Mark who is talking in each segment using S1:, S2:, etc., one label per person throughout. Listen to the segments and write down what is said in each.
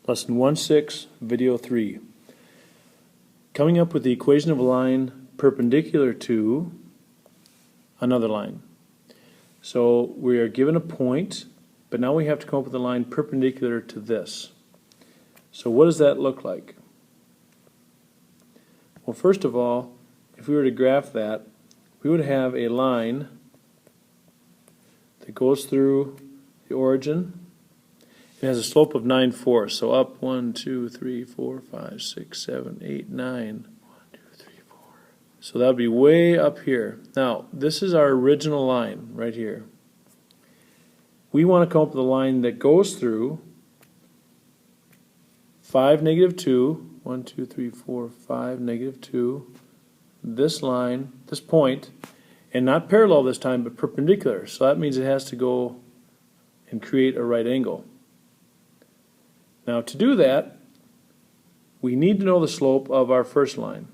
S1: Lesson 1.6, Video 3. Coming up with the equation of a line perpendicular to another line. So we are given a point, but now we have to come up with a line perpendicular to this. So what does that look like? Well, first of all, if we were to graph that, we would have a line that goes through the origin. It has a slope of 9/4, so up 1, 2, 3, 4, 5, 6, 7, 8, 9. 1, 2, 3, 4. So that would be way up here. Now, this is our original line right here. We want to come up with a line that goes through 5, -2, 1, 2, 3, 4, 5, -2, this line, this point, and not parallel this time, but perpendicular. So that means it has to go and create a right angle. Now to do that, we need to know the slope of our first line.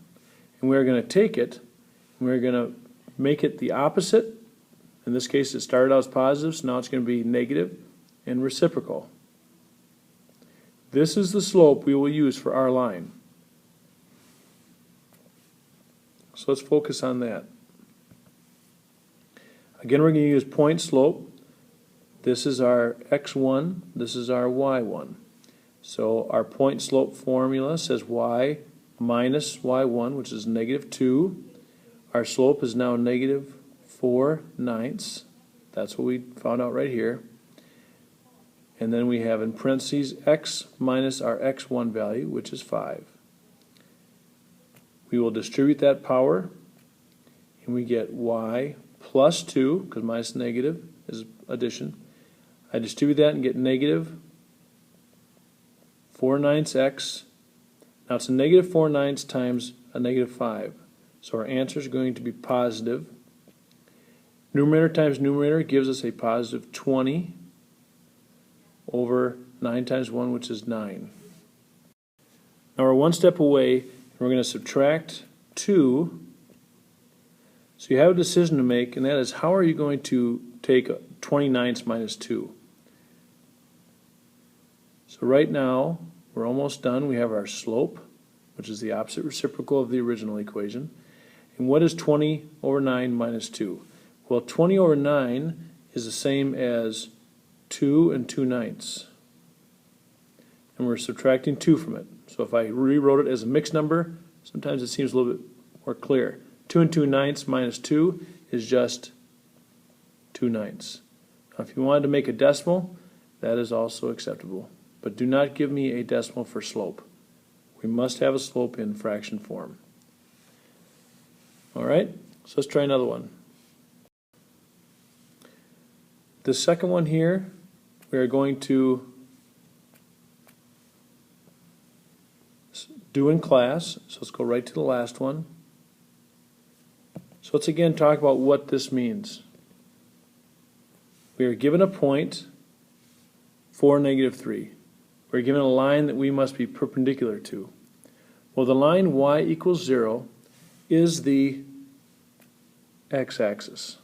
S1: And we're going to take it, and we're going to make it the opposite. In this case it started out as positive, so now it's going to be negative and reciprocal. This is the slope we will use for our line. So let's focus on that. Again, we're going to use point slope. This is our x1, this is our y1. So our point slope formula says y minus y1, which is -2. Our slope is now -4/9. That's what we found out right here. And then we have in parentheses x minus our x1 value, which is 5. We will distribute that power, and we get y plus 2, because minus negative is addition. I distribute that and get -4/9 x. Now it's a -4/9 times a -5. So our answer is going to be positive. Numerator times numerator gives us a positive 20 over 9 times 1, which is 9. Now we're one step away, and we're going to subtract 2. So you have a decision to make, and that is, how are you going to take 29 minus 2? So right now, we're almost done. We have our slope, which is the opposite reciprocal of the original equation. And what is 20 over 9 minus 2? Well, 20 over 9 is the same as 2 and 2/9. And we're subtracting 2 from it. So if I rewrote it as a mixed number, sometimes it seems a little bit more clear. 2 and 2/9 minus 2 is just 2/9. Now if you wanted to make a decimal, that is also acceptable. But do not give me a decimal for slope. We must have a slope in fraction form. Alright, so let's try another one. The second one here, we are going to do in class. So let's go right to the last one. So let's again talk about what this means. We are given a point, 4, -3. We're given a line that we must be perpendicular to. Well, the line y equals 0 is the x-axis.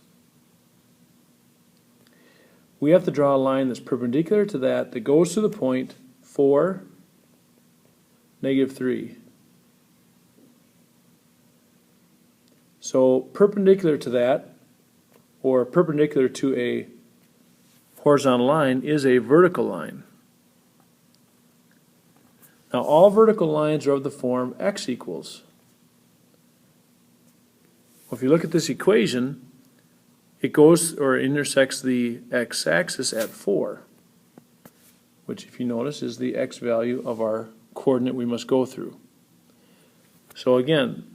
S1: We have to draw a line that's perpendicular to that goes to the point 4, -3. So perpendicular to that, or perpendicular to a horizontal line, is a vertical line. Now all vertical lines are of the form x equals. Well, if you look at this equation, it goes or intersects the x-axis at 4, which, if you notice, is the x value of our coordinate we must go through. So again,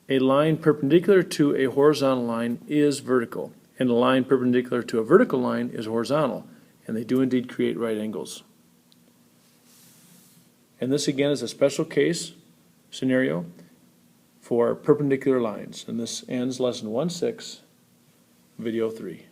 S1: a line perpendicular to a horizontal line is vertical, and a line perpendicular to a vertical line is horizontal, and they do indeed create right angles. And this again is a special case scenario for perpendicular lines, and this ends lesson 1.6, video 3.